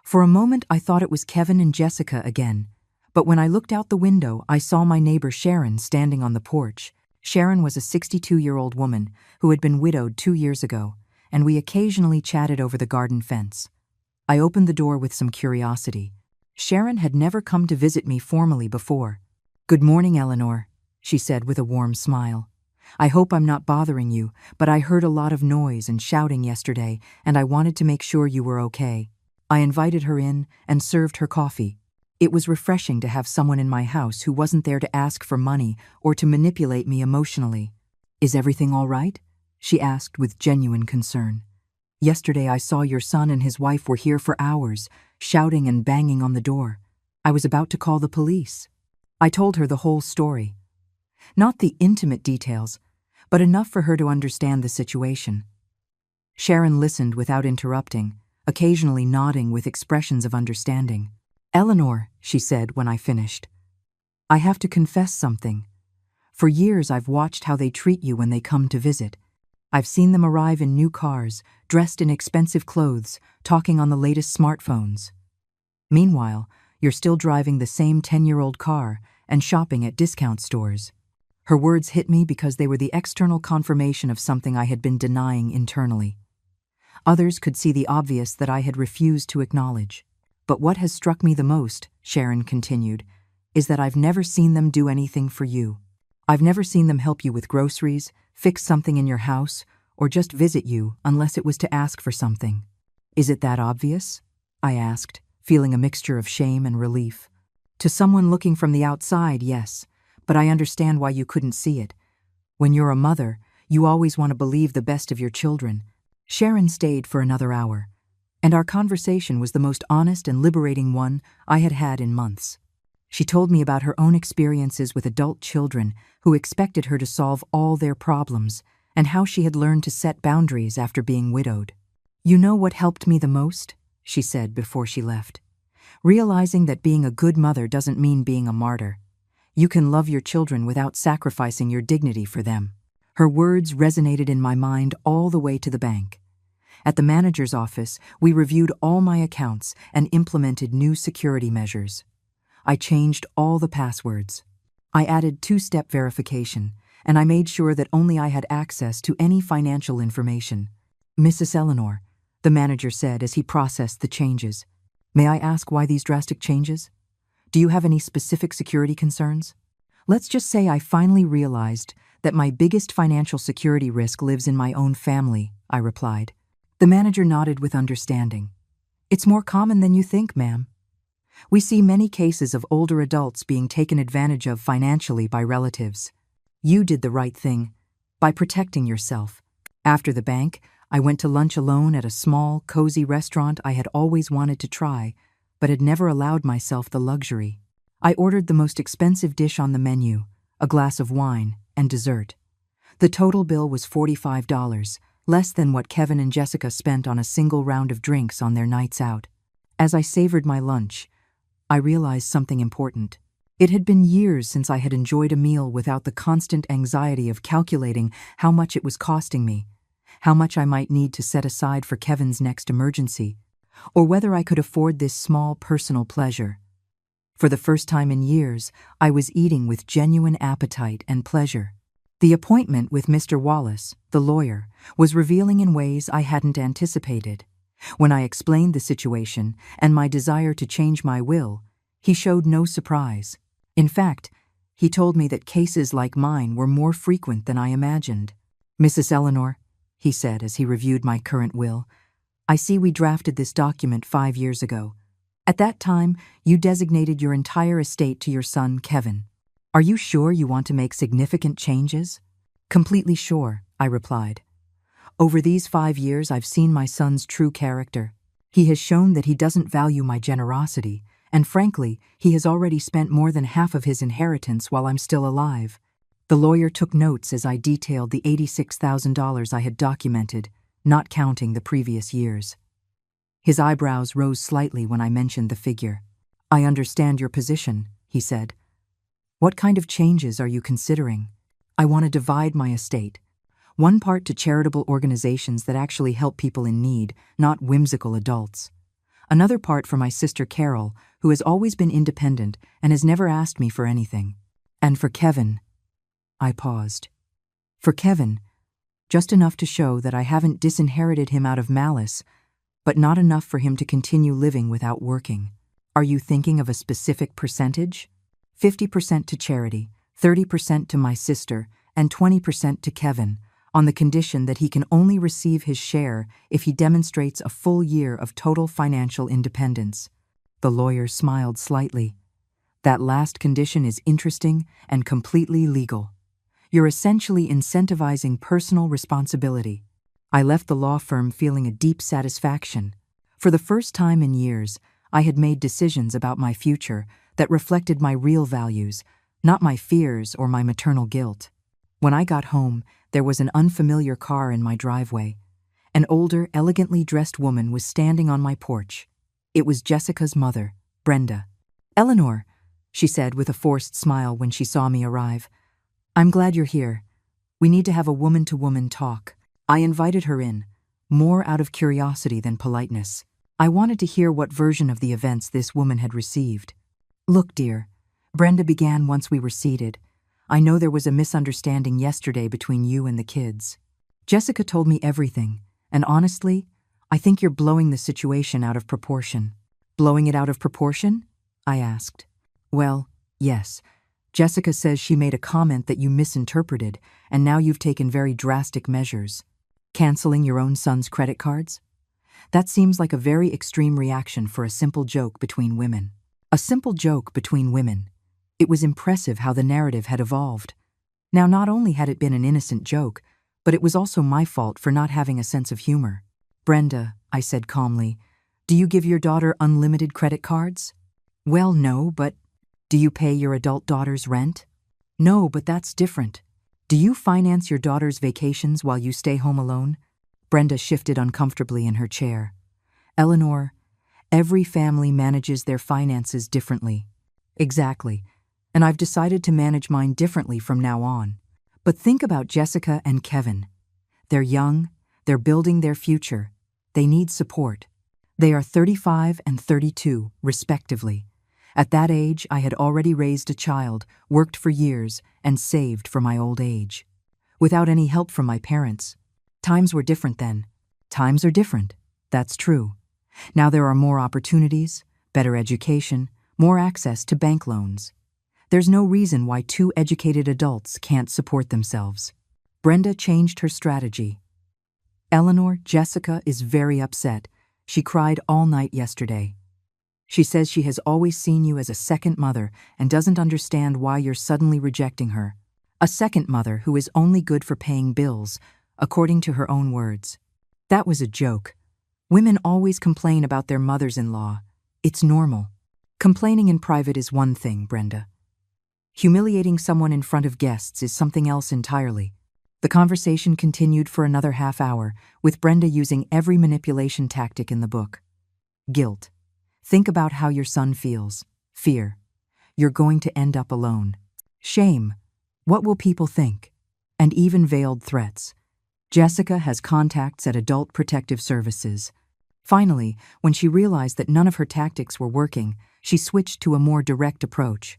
For a moment, I thought it was Kevin and Jessica again, but when I looked out the window, I saw my neighbor Sharon standing on the porch. Sharon was a 62-year-old woman who had been widowed 2 years ago, and we occasionally chatted over the garden fence. I opened the door with some curiosity. Sharon had never come to visit me formally before. "Good morning, Eleanor," she said with a warm smile. "I hope I'm not bothering you, but I heard a lot of noise and shouting yesterday, and I wanted to make sure you were okay." I invited her in and served her coffee. It was refreshing to have someone in my house who wasn't there to ask for money or to manipulate me emotionally. "Is everything all right?" she asked with genuine concern. "Yesterday I saw your son and his wife were here for hours, shouting and banging on the door. I was about to call the police." I told her the whole story. Not the intimate details, but enough for her to understand the situation. Sharon listened without interrupting, occasionally nodding with expressions of understanding. "Eleanor," she said when I finished, "I have to confess something. For years I've watched how they treat you when they come to visit. I've seen them arrive in new cars, dressed in expensive clothes, talking on the latest smartphones. Meanwhile, you're still driving the same 10-year-old car and shopping at discount stores." Her words hit me because they were the external confirmation of something I had been denying internally. Others could see the obvious that I had refused to acknowledge. "But what has struck me the most," Sharon continued, "is that I've never seen them do anything for you. I've never seen them help you with groceries, fix something in your house, or just visit you unless it was to ask for something." "Is it that obvious?" I asked, feeling a mixture of shame and relief. "To someone looking from the outside, yes, but I understand why you couldn't see it. When you're a mother, you always want to believe the best of your children." Sharon stayed for another hour, and our conversation was the most honest and liberating one I had had in months. She told me about her own experiences with adult children who expected her to solve all their problems, and how she had learned to set boundaries after being widowed. "You know what helped me the most?" she said before she left. "Realizing that being a good mother doesn't mean being a martyr. You can love your children without sacrificing your dignity for them." Her words resonated in my mind all the way to the bank. At the manager's office, we reviewed all my accounts and implemented new security measures. I changed all the passwords. I added two-step verification, and I made sure that only I had access to any financial information. "Mrs. Eleanor," the manager said as he processed the changes, "may I ask why these drastic changes? Do you have any specific security concerns?" "Let's just say I finally realized that my biggest financial security risk lives in my own family," I replied. The manager nodded with understanding. "It's more common than you think, ma'am. We see many cases of older adults being taken advantage of financially by relatives. You did the right thing by protecting yourself." After the bank, I went to lunch alone at a small, cozy restaurant I had always wanted to try, but had never allowed myself the luxury. I ordered the most expensive dish on the menu, a glass of wine, and dessert. The total bill was $45, less than what Kevin and Jessica spent on a single round of drinks on their nights out. As I savored my lunch, I realized something important. It had been years since I had enjoyed a meal without the constant anxiety of calculating how much it was costing me, how much I might need to set aside for Kevin's next emergency, or whether I could afford this small personal pleasure. For the first time in years, I was eating with genuine appetite and pleasure. The appointment with Mr. Wallace, the lawyer, was revealing in ways I hadn't anticipated. When I explained the situation and my desire to change my will, he showed no surprise. In fact, he told me that cases like mine were more frequent than I imagined. "Mrs. Eleanor," he said as he reviewed my current will, "I see we drafted this document 5 years ago. At that time, you designated your entire estate to your son, Kevin. Are you sure you want to make significant changes?" "Completely sure," I replied. "Over these 5 years, I've seen my son's true character. He has shown that he doesn't value my generosity, and frankly, he has already spent more than half of his inheritance while I'm still alive." The lawyer took notes as I detailed the $86,000 I had documented, not counting the previous years. His eyebrows rose slightly when I mentioned the figure. "I understand your position," he said. "What kind of changes are you considering?" "I want to divide my estate. One part to charitable organizations that actually help people in need, not whimsical adults. Another part for my sister Carol, who has always been independent and has never asked me for anything. And for Kevin." I paused. "For Kevin, just enough to show that I haven't disinherited him out of malice, but not enough for him to continue living without working." "Are you thinking of a specific percentage?" 50% to charity, 30% to my sister, and 20% to Kevin, on the condition that he can only receive his share if he demonstrates a full year of total financial independence. The lawyer smiled slightly. "That last condition is interesting and completely legal. You're essentially incentivizing personal responsibility." I left the law firm feeling a deep satisfaction. For the first time in years, I had made decisions about my future that reflected my real values, not my fears or my maternal guilt. When I got home, there was an unfamiliar car in my driveway. An older, elegantly dressed woman was standing on my porch. It was Jessica's mother, Brenda. "Eleanor," she said with a forced smile when she saw me arrive, "I'm glad you're here. We need to have a woman-to-woman talk." I invited her in, more out of curiosity than politeness. I wanted to hear what version of the events this woman had received. "Look, dear," Brenda began once we were seated, "I know there was a misunderstanding yesterday between you and the kids. Jessica told me everything, and honestly, I think you're blowing the situation out of proportion." "Blowing it out of proportion?" I asked. "Well, yes. Jessica says she made a comment that you misinterpreted, and now you've taken very drastic measures. Canceling your own son's credit cards? That seems like a very extreme reaction for a simple joke between women." A simple joke between women. It was impressive how the narrative had evolved. Now, not only had it been an innocent joke, but it was also my fault for not having a sense of humor. "Brenda," I said calmly, "do you give your daughter unlimited credit cards?" "Well, no, but..." "Do you pay your adult daughter's rent?" "No, but that's different." "Do you finance your daughter's vacations while you stay home alone?" Brenda shifted uncomfortably in her chair. Eleanor, every family manages their finances differently. Exactly. And I've decided to manage mine differently from now on. But think about Jessica and Kevin. They're young, they're building their future. They need support. They are 35 and 32, respectively. At that age, I had already raised a child, worked for years, and saved for my old age. Without any help from my parents. Times were different then. Times are different. That's true. Now there are more opportunities, better education, more access to bank loans. There's no reason why two educated adults can't support themselves. Brenda changed her strategy. Eleanor, Jessica is very upset. She cried all night yesterday. She says she has always seen you as a second mother and doesn't understand why you're suddenly rejecting her. A second mother who is only good for paying bills, according to her own words. That was a joke. Women always complain about their mothers-in-law. It's normal. Complaining in private is one thing, Brenda. Humiliating someone in front of guests is something else entirely. The conversation continued for another half hour, with Brenda using every manipulation tactic in the book. Guilt. Think about how your son feels. Fear. You're going to end up alone. Shame. What will people think? And even veiled threats. Jessica has contacts at Adult Protective Services. Finally, when she realized that none of her tactics were working, she switched to a more direct approach.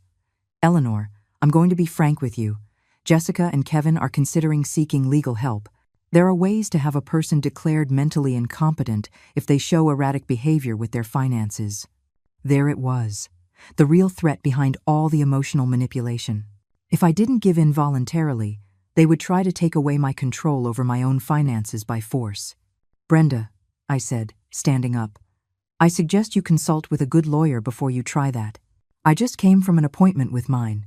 Eleanor, I'm going to be frank with you. Jessica and Kevin are considering seeking legal help. There are ways to have a person declared mentally incompetent if they show erratic behavior with their finances. There it was, the real threat behind all the emotional manipulation. If I didn't give in voluntarily, they would try to take away my control over my own finances by force. Brenda, I said, standing up, I suggest you consult with a good lawyer before you try that. I just came from an appointment with mine,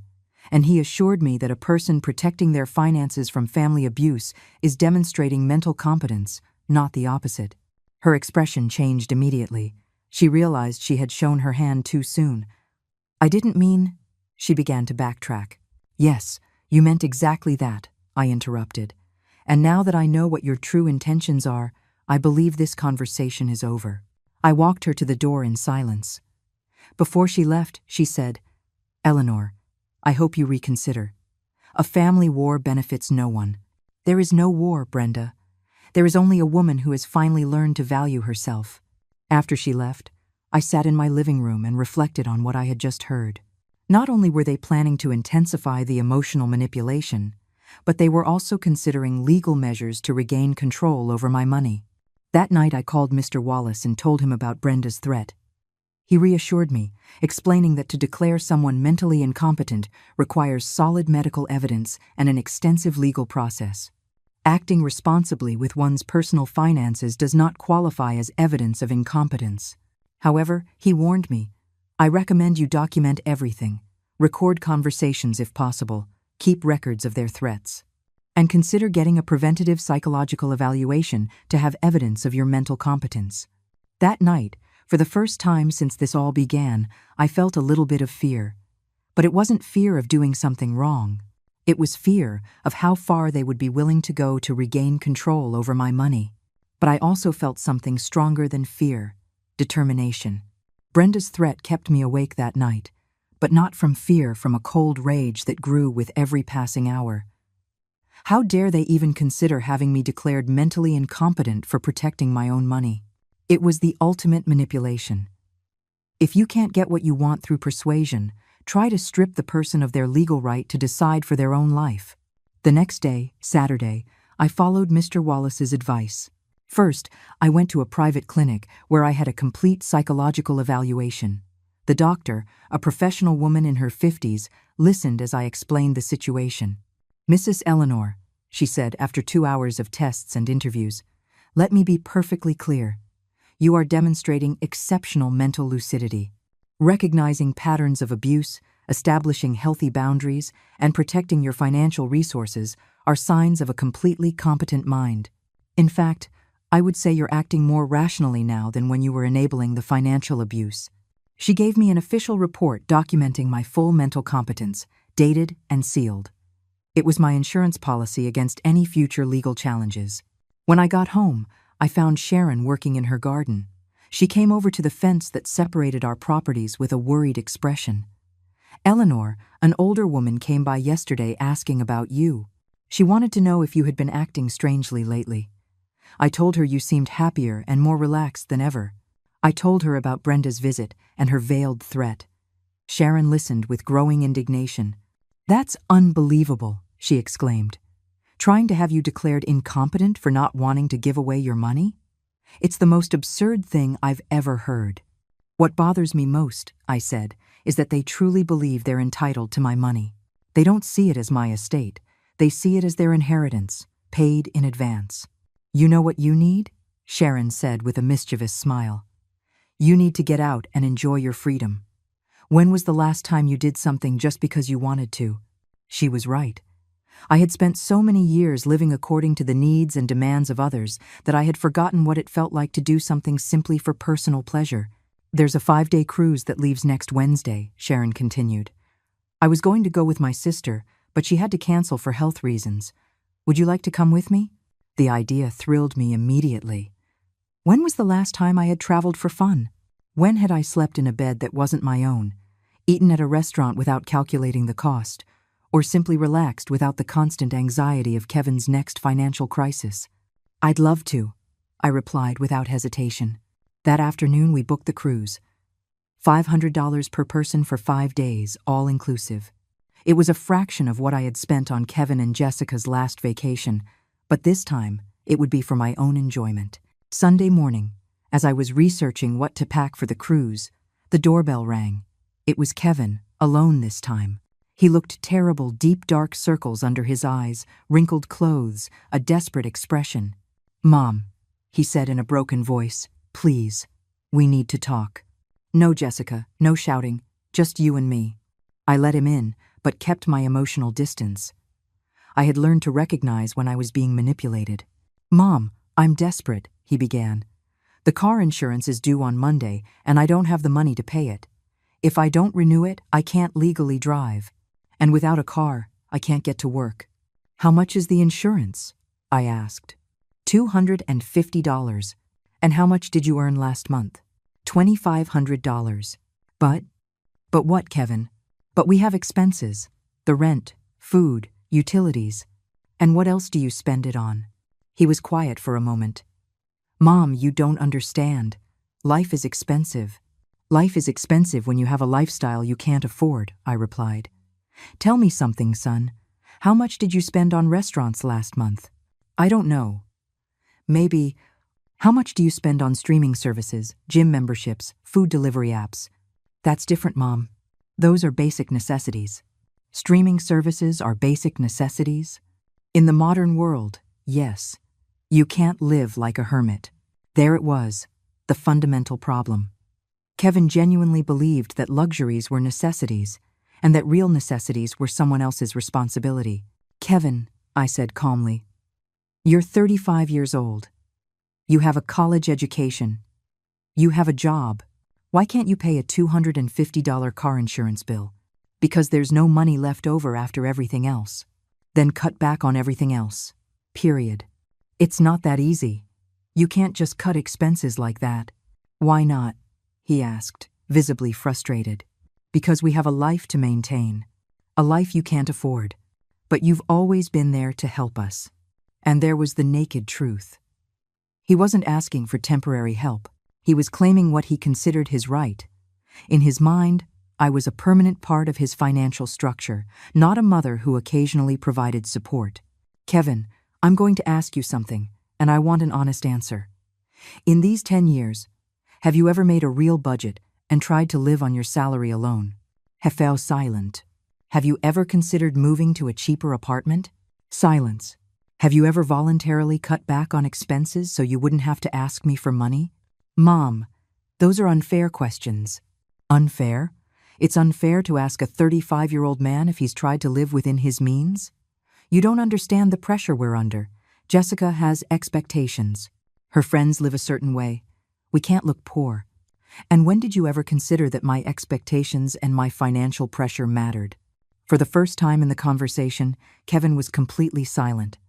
and he assured me that a person protecting their finances from family abuse is demonstrating mental competence, not the opposite. Her expression changed immediately. She realized she had shown her hand too soon. I didn't mean... She began to backtrack. Yes, you meant exactly that, I interrupted. And now that I know what your true intentions are, I believe this conversation is over. I walked her to the door in silence. Before she left, she said, Eleanor, I hope you reconsider. A family war benefits no one. There is no war, Brenda. There is only a woman who has finally learned to value herself. After she left, I sat in my living room and reflected on what I had just heard. Not only were they planning to intensify the emotional manipulation, but they were also considering legal measures to regain control over my money. That night I called Mr. Wallace and told him about Brenda's threat. He reassured me, explaining that to declare someone mentally incompetent requires solid medical evidence and an extensive legal process. Acting responsibly with one's personal finances does not qualify as evidence of incompetence. However, he warned me, I recommend you document everything, record conversations if possible, keep records of their threats, and consider getting a preventative psychological evaluation to have evidence of your mental competence. That night, for the first time since this all began, I felt a little bit of fear. But it wasn't fear of doing something wrong. It was fear of how far they would be willing to go to regain control over my money. But I also felt something stronger than fear, determination. Brenda's threat kept me awake that night, but not from fear, from a cold rage that grew with every passing hour. How dare they even consider having me declared mentally incompetent for protecting my own money? It was the ultimate manipulation. If you can't get what you want through persuasion, try to strip the person of their legal right to decide for their own life. The next day, Saturday, I followed Mr. Wallace's advice. First, I went to a private clinic where I had a complete psychological evaluation. The doctor, a professional woman in her 50s, listened as I explained the situation. Mrs. Eleanor, she said after 2 hours of tests and interviews, let me be perfectly clear. You are demonstrating exceptional mental lucidity. Recognizing patterns of abuse, establishing healthy boundaries, and protecting your financial resources are signs of a completely competent mind. In fact, I would say you're acting more rationally now than when you were enabling the financial abuse. She gave me an official report documenting my full mental competence, dated and sealed. It was my insurance policy against any future legal challenges. When I got home, I found Sharon working in her garden. She came over to the fence that separated our properties with a worried expression. Eleanor, an older woman, came by yesterday asking about you. She wanted to know if you had been acting strangely lately. I told her you seemed happier and more relaxed than ever. I told her about Brenda's visit and her veiled threat. Sharon listened with growing indignation. "That's unbelievable," she exclaimed. "Trying to have you declared incompetent for not wanting to give away your money? It's the most absurd thing I've ever heard." "What bothers me most," I said, "is that they truly believe they're entitled to my money. They don't see it as my estate. They see it as their inheritance, paid in advance." "You know what you need?" Sharon said with a mischievous smile. "You need to get out and enjoy your freedom. When was the last time you did something just because you wanted to?" She was right. I had spent so many years living according to the needs and demands of others that I had forgotten what it felt like to do something simply for personal pleasure. "There's a 5-day cruise that leaves next Wednesday," Sharon continued. "I was going to go with my sister, but she had to cancel for health reasons. Would you like to come with me?" The idea thrilled me immediately. When was the last time I had traveled for fun? When had I slept in a bed that wasn't my own, eaten at a restaurant without calculating the cost, or simply relaxed without the constant anxiety of Kevin's next financial crisis? "I'd love to," I replied without hesitation. That afternoon we booked the cruise. $500 per person for 5 days, all inclusive. It was a fraction of what I had spent on Kevin and Jessica's last vacation, but this time it would be for my own enjoyment. Sunday morning, as I was researching what to pack for the cruise, the doorbell rang. It was Kevin, alone this time. He looked terrible, deep dark circles under his eyes, wrinkled clothes, a desperate expression. "Mom," he said in a broken voice, "please, we need to talk." "No, Jessica, no shouting, just you and me." I let him in, but kept my emotional distance. I had learned to recognize when I was being manipulated. "Mom, I'm desperate," he began. "The car insurance is due on Monday, and I don't have the money to pay it. If I don't renew it, I can't legally drive. And without a car, I can't get to work." "How much is the insurance?" I asked. $250. "And how much did you earn last month?" $2,500. But what, Kevin? "But we have expenses. The rent, food, utilities. And what else do you spend it on?" He was quiet for a moment. "Mom, you don't understand. Life is expensive. Life is expensive when you have a lifestyle you can't afford," I replied. "Tell me something, son. How much did you spend on restaurants last month?" "I don't know. Maybe. How much do you spend on streaming services, gym memberships, food delivery apps?" "That's different, Mom. Those are basic necessities." "Streaming services are basic necessities?" "In the modern world, yes. You can't live like a hermit." There it was, the fundamental problem. Kevin genuinely believed that luxuries were necessities, and that real necessities were someone else's responsibility. "Kevin," I said calmly, "you're 35 years old. You have a college education. You have a job. Why can't you pay a $250 car insurance bill? Because there's no money left over after everything else. Then cut back on everything else. Period. It's not that easy. You can't just cut expenses like that." "Why not?" he asked, visibly frustrated. "Because we have a life to maintain. A life you can't afford. But you've always been there to help us." And there was the naked truth. He wasn't asking for temporary help. He was claiming what he considered his right. In his mind, I was a permanent part of his financial structure, not a mother who occasionally provided support. "Kevin, I'm going to ask you something, and I want an honest answer. In these 10 years, have you ever made a real budget and tried to live on your salary alone?" He fell silent. "Have you ever considered moving to a cheaper apartment?" Silence. "Have you ever voluntarily cut back on expenses so you wouldn't have to ask me for money?" "Mom, those are unfair questions." "Unfair? It's unfair to ask a 35-year-old man if he's tried to live within his means? You don't understand the pressure we're under. Jessica has expectations. Her friends live a certain way. We can't look poor. And when did you ever consider that my expectations and my financial pressure mattered?" For the first time in the conversation, Kevin was completely silent.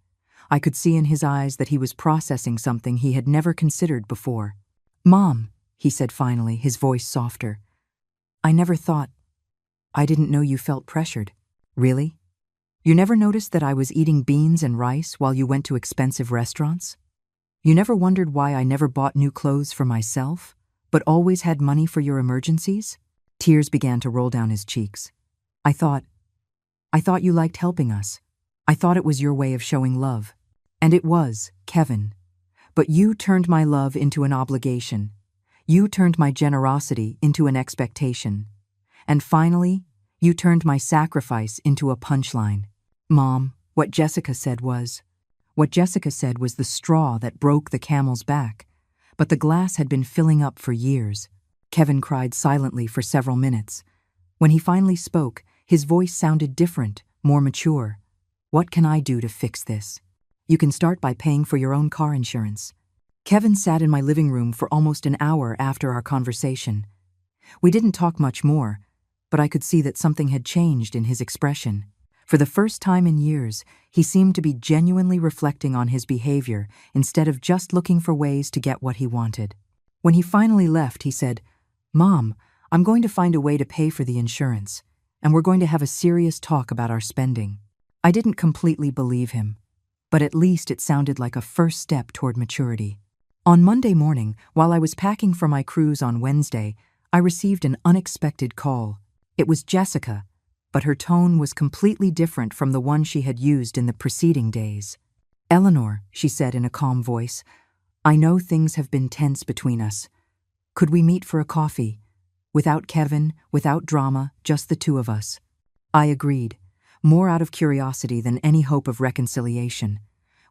I could see in his eyes that he was processing something he had never considered before. "Mom," he said finally, his voice softer. "I never thought. I didn't know you felt pressured." "Really? You never noticed that I was eating beans and rice while you went to expensive restaurants? You never wondered why I never bought new clothes for myself, but always had money for your emergencies?" Tears began to roll down his cheeks. I thought you liked helping us. I thought it was your way of showing love." "And it was, Kevin. But you turned my love into an obligation. You turned my generosity into an expectation. And finally, you turned my sacrifice into a punchline." "Mom, what Jessica said was the straw that broke the camel's back, but the glass had been filling up for years." Kevin cried silently for several minutes. When he finally spoke, his voice sounded different, more mature. "What can I do to fix this?" "You can start by paying for your own car insurance." Kevin sat in my living room for almost an hour after our conversation. We didn't talk much more, but I could see that something had changed in his expression. For the first time in years, he seemed to be genuinely reflecting on his behavior instead of just looking for ways to get what he wanted. When he finally left, he said, "Mom, I'm going to find a way to pay for the insurance, and we're going to have a serious talk about our spending." I didn't completely believe him, but at least it sounded like a first step toward maturity. On Monday morning, while I was packing for my cruise on Wednesday, I received an unexpected call. It was Jessica, but her tone was completely different from the one she had used in the preceding days. "Eleanor," she said in a calm voice, "I know things have been tense between us. Could we meet for a coffee? Without Kevin, without drama, just the two of us." I agreed, more out of curiosity than any hope of reconciliation.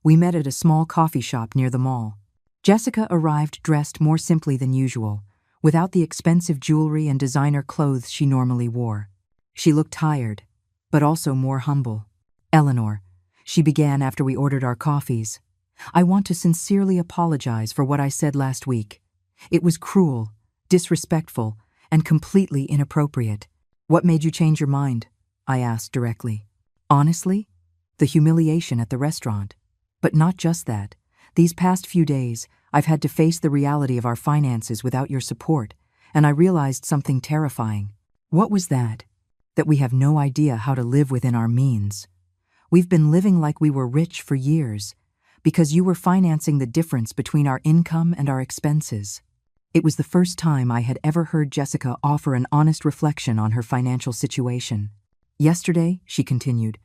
We met at a small coffee shop near the mall. Jessica arrived dressed more simply than usual, without the expensive jewelry and designer clothes she normally wore. She looked tired, but also more humble. "Eleanor," she began after we ordered our coffees, "I want to sincerely apologize for what I said last week. It was cruel, disrespectful, and completely inappropriate." "What made you change your mind?" I asked directly. "Honestly, the humiliation at the restaurant. But not just that. These past few days, I've had to face the reality of our finances without your support, and I realized something terrifying." "What was that?" "That we have no idea how to live within our means. We've been living like we were rich for years, because you were financing the difference between our income and our expenses." It was the first time I had ever heard Jessica offer an honest reflection on her financial situation. "Yesterday," she continued,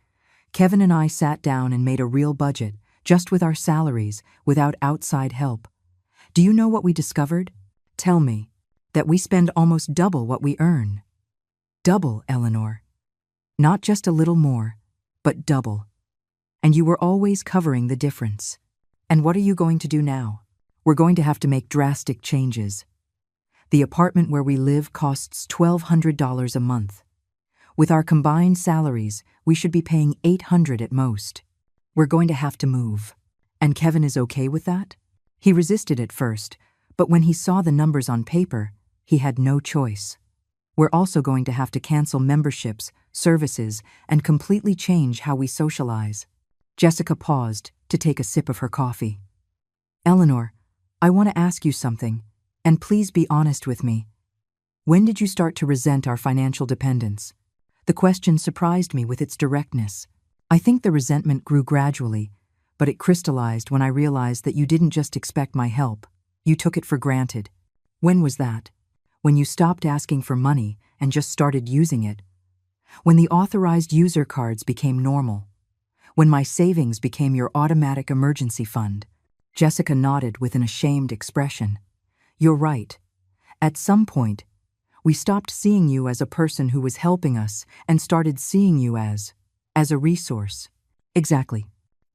"Kevin and I sat down and made a real budget, just with our salaries, without outside help. Do you know what we discovered? Tell me, that we spend almost double what we earn." "Double, Eleanor. Not just a little more, but double. And you were always covering the difference. And what are you going to do now?" "We're going to have to make drastic changes. The apartment where we live costs $1,200 a month. With our combined salaries, we should be paying $800 at most. We're going to have to move." "And Kevin is okay with that?" "He resisted at first, but when he saw the numbers on paper, he had no choice. We're also going to have to cancel memberships, services, and completely change how we socialize." Jessica paused to take a sip of her coffee. "Eleanor, I want to ask you something, and please be honest with me. When did you start to resent our financial dependence?" The question surprised me with its directness. I think the resentment grew gradually, but it crystallized when I realized that you didn't just expect my help. You took it for granted. "When was that?" "When you stopped asking for money and just started using it. When the authorized user cards became normal. When my savings became your automatic emergency fund." Jessica nodded with an ashamed expression. "You're right. At some point, we stopped seeing you as a person who was helping us and started seeing you as a resource." "Exactly.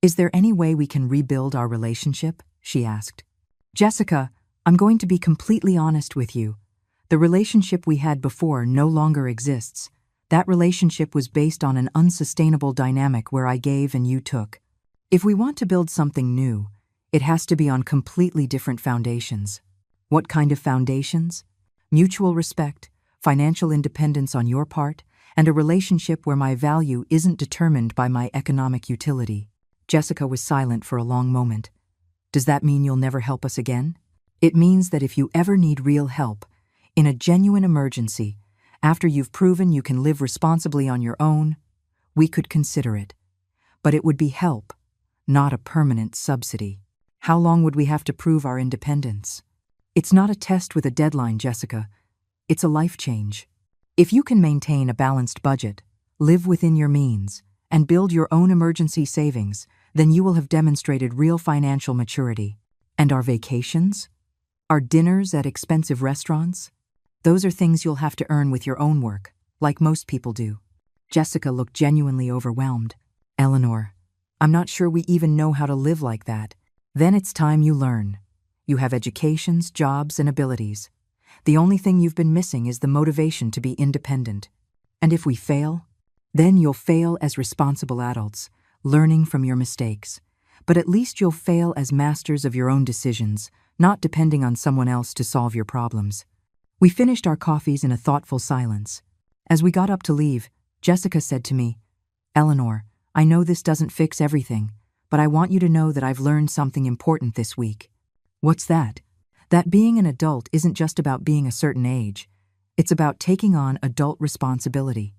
Is there any way we can rebuild our relationship?" she asked. "Jessica, I'm going to be completely honest with you. The relationship we had before no longer exists. That relationship was based on an unsustainable dynamic where I gave and you took. If we want to build something new, it has to be on completely different foundations." "What kind of foundations?" "Mutual respect, financial independence on your part, and a relationship where my value isn't determined by my economic utility." Jessica was silent for a long moment. Does that mean you'll never help us again? It means that if you ever need real help, in a genuine emergency, after you've proven you can live responsibly on your own, we could consider it. But it would be help, not a permanent subsidy. How long would we have to prove our independence? It's not a test with a deadline, Jessica. It's a life change. If you can maintain a balanced budget, live within your means, and build your own emergency savings, then you will have demonstrated real financial maturity. And our vacations? Our dinners at expensive restaurants? Those are things you'll have to earn with your own work, like most people do. Jessica looked genuinely overwhelmed. Eleanor, I'm not sure we even know how to live like that. Then it's time you learn. You have educations, jobs, and abilities. The only thing you've been missing is the motivation to be independent. And if we fail, then you'll fail as responsible adults, learning from your mistakes. But at least you'll fail as masters of your own decisions, not depending on someone else to solve your problems. We finished our coffees in a thoughtful silence. As we got up to leave, Jessica said to me, Eleanor, I know this doesn't fix everything, but I want you to know that I've learned something important this week. What's that? That being an adult isn't just about being a certain age. It's about taking on adult responsibility.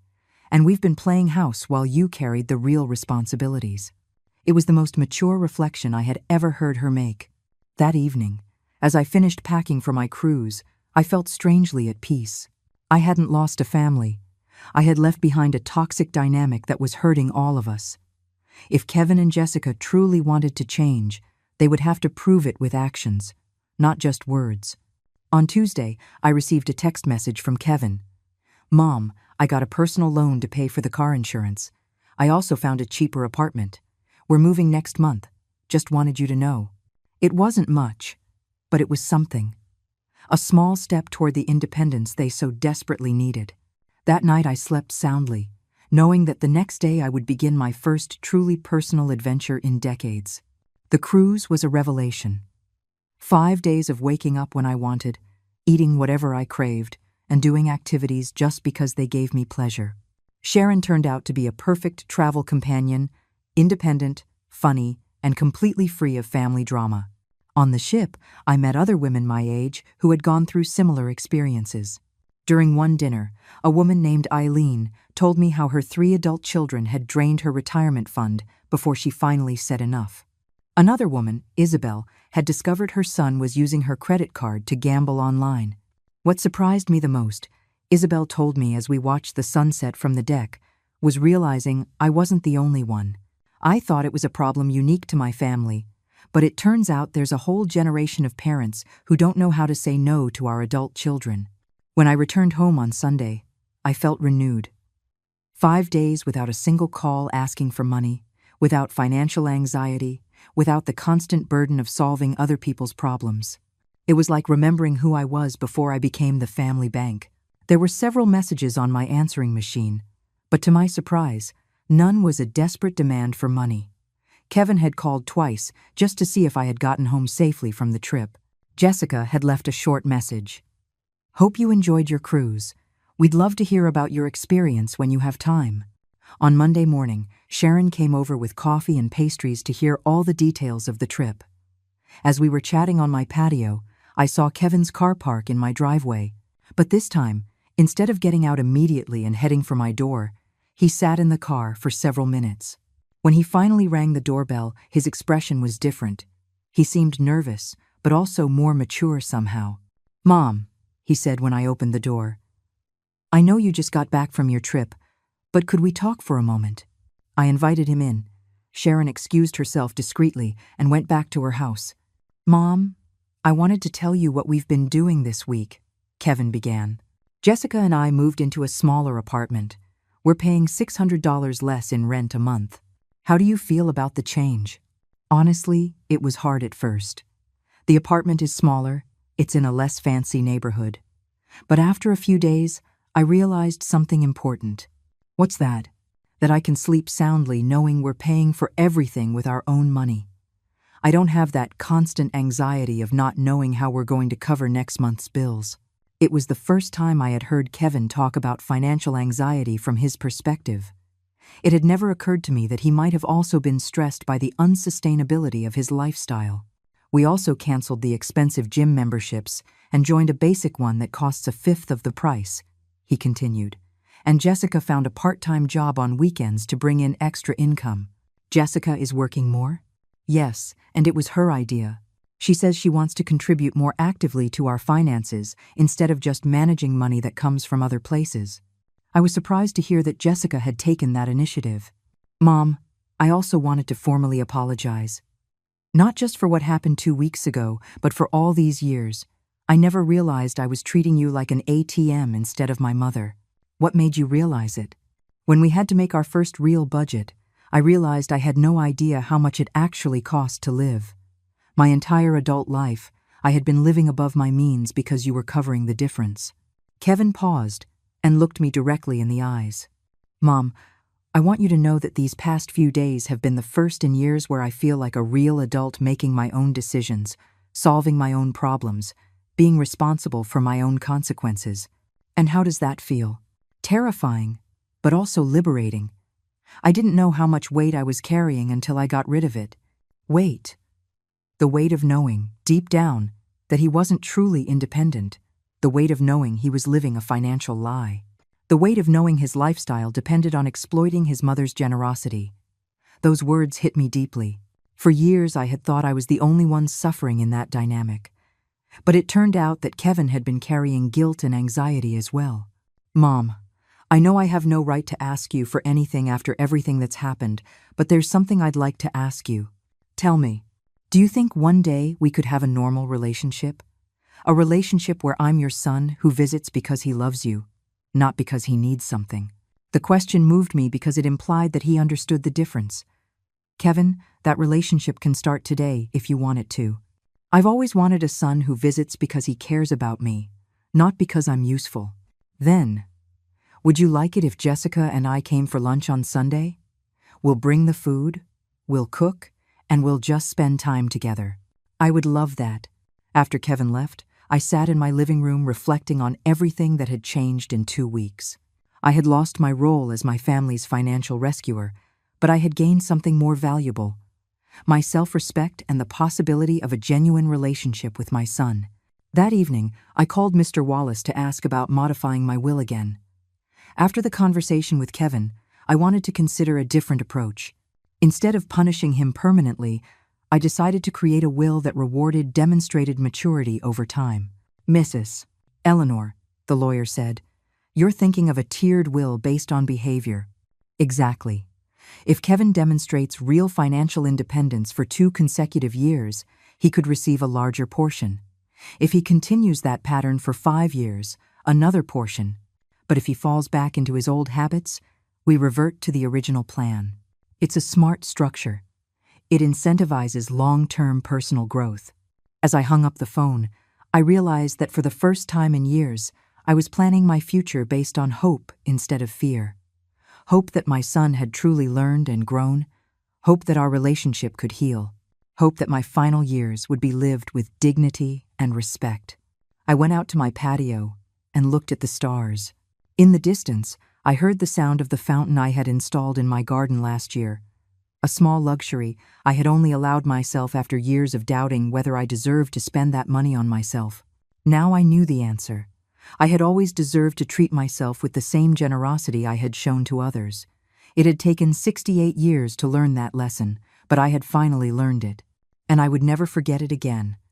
And we've been playing house while you carried the real responsibilities. It was the most mature reflection I had ever heard her make. That evening, as I finished packing for my cruise, I felt strangely at peace. I hadn't lost a family. I had left behind a toxic dynamic that was hurting all of us. If Kevin and Jessica truly wanted to change, they would have to prove it with actions, not just words. On Tuesday, I received a text message from Kevin. Mom, I got a personal loan to pay for the car insurance. I also found a cheaper apartment. We're moving next month. Just wanted you to know. It wasn't much, but it was something. A small step toward the independence they so desperately needed. That night I slept soundly, knowing that the next day I would begin my first truly personal adventure in decades. The cruise was a revelation. 5 days of waking up when I wanted, eating whatever I craved, and doing activities just because they gave me pleasure. Sharon turned out to be a perfect travel companion, independent, funny, and completely free of family drama. On the ship, I met other women my age who had gone through similar experiences. During one dinner, a woman named Eileen told me how her 3 adult children had drained her retirement fund before she finally said enough. Another woman, Isabel, had discovered her son was using her credit card to gamble online. What surprised me the most, Isabel told me as we watched the sunset from the deck, was realizing I wasn't the only one. I thought it was a problem unique to my family, but it turns out there's a whole generation of parents who don't know how to say no to our adult children. When I returned home on Sunday, I felt renewed. 5 days without a single call asking for money, without financial anxiety, without the constant burden of solving other people's problems. It was like remembering who I was before I became the family bank. There were several messages on my answering machine, but to my surprise, none was a desperate demand for money. Kevin had called twice just to see if I had gotten home safely from the trip. Jessica had left a short message. Hope you enjoyed your cruise. We'd love to hear about your experience when you have time. On Monday morning, Sharon came over with coffee and pastries to hear all the details of the trip. As we were chatting on my patio, I saw Kevin's car park in my driveway. But this time, instead of getting out immediately and heading for my door, he sat in the car for several minutes. When he finally rang the doorbell, his expression was different. He seemed nervous, but also more mature somehow. Mom, he said when I opened the door, I know you just got back from your trip, but could we talk for a moment? I invited him in. Sharon excused herself discreetly and went back to her house. Mom, I wanted to tell you what we've been doing this week, Kevin began. Jessica and I moved into a smaller apartment. We're paying $600 less in rent a month. How do you feel about the change? Honestly, it was hard at first. The apartment is smaller, it's in a less fancy neighborhood. But after a few days, I realized something important. What's that? That I can sleep soundly knowing we're paying for everything with our own money. I don't have that constant anxiety of not knowing how we're going to cover next month's bills. It was the first time I had heard Kevin talk about financial anxiety from his perspective. It had never occurred to me that he might have also been stressed by the unsustainability of his lifestyle. We also canceled the expensive gym memberships and joined a basic one that costs a fifth of the price, he continued. And Jessica found a part-time job on weekends to bring in extra income. Jessica is working more? Yes, and it was her idea. She says she wants to contribute more actively to our finances instead of just managing money that comes from other places. I was surprised to hear that Jessica had taken that initiative. Mom, I also wanted to formally apologize. Not just for what happened 2 weeks ago, but for all these years. I never realized I was treating you like an ATM instead of my mother. What made you realize it? When we had to make our first real budget, I realized I had no idea how much it actually cost to live. My entire adult life, I had been living above my means because you were covering the difference. Kevin paused and looked me directly in the eyes. Mom, I want you to know that these past few days have been the first in years where I feel like a real adult making my own decisions, solving my own problems, being responsible for my own consequences. And how does that feel? Terrifying, but also liberating. I didn't know how much weight I was carrying until I got rid of it. Weight. The weight of knowing, deep down, that he wasn't truly independent. The weight of knowing he was living a financial lie. The weight of knowing his lifestyle depended on exploiting his mother's generosity. Those words hit me deeply. For years I had thought I was the only one suffering in that dynamic. But it turned out that Kevin had been carrying guilt and anxiety as well. Mom, I know I have no right to ask you for anything after everything that's happened, but there's something I'd like to ask you. Tell me, do you think one day we could have a normal relationship? A relationship where I'm your son who visits because he loves you, not because he needs something. The question moved me because it implied that he understood the difference. Kevin, that relationship can start today if you want it to. I've always wanted a son who visits because he cares about me, not because I'm useful. Then, would you like it if Jessica and I came for lunch on Sunday? We'll bring the food, we'll cook, and we'll just spend time together. I would love that. After Kevin left, I sat in my living room reflecting on everything that had changed in 2 weeks. I had lost my role as my family's financial rescuer, but I had gained something more valuable: my self-respect and the possibility of a genuine relationship with my son. That evening, I called Mr. Wallace to ask about modifying my will again. After the conversation with Kevin, I wanted to consider a different approach. Instead of punishing him permanently, I decided to create a will that rewarded demonstrated maturity over time. Mrs. Eleanor, the lawyer said, you're thinking of a tiered will based on behavior. Exactly. If Kevin demonstrates real financial independence for 2 consecutive years, he could receive a larger portion. If he continues that pattern for 5 years, another portion. But if he falls back into his old habits, we revert to the original plan. It's a smart structure. It incentivizes long-term personal growth. As I hung up the phone, I realized that for the first time in years, I was planning my future based on hope instead of fear. Hope that my son had truly learned and grown. Hope that our relationship could heal. Hope that my final years would be lived with dignity and respect. I went out to my patio and looked at the stars. In the distance, I heard the sound of the fountain I had installed in my garden last year. A small luxury I had only allowed myself after years of doubting whether I deserved to spend that money on myself. Now I knew the answer. I had always deserved to treat myself with the same generosity I had shown to others. It had taken 68 years to learn that lesson, but I had finally learned it. And I would never forget it again.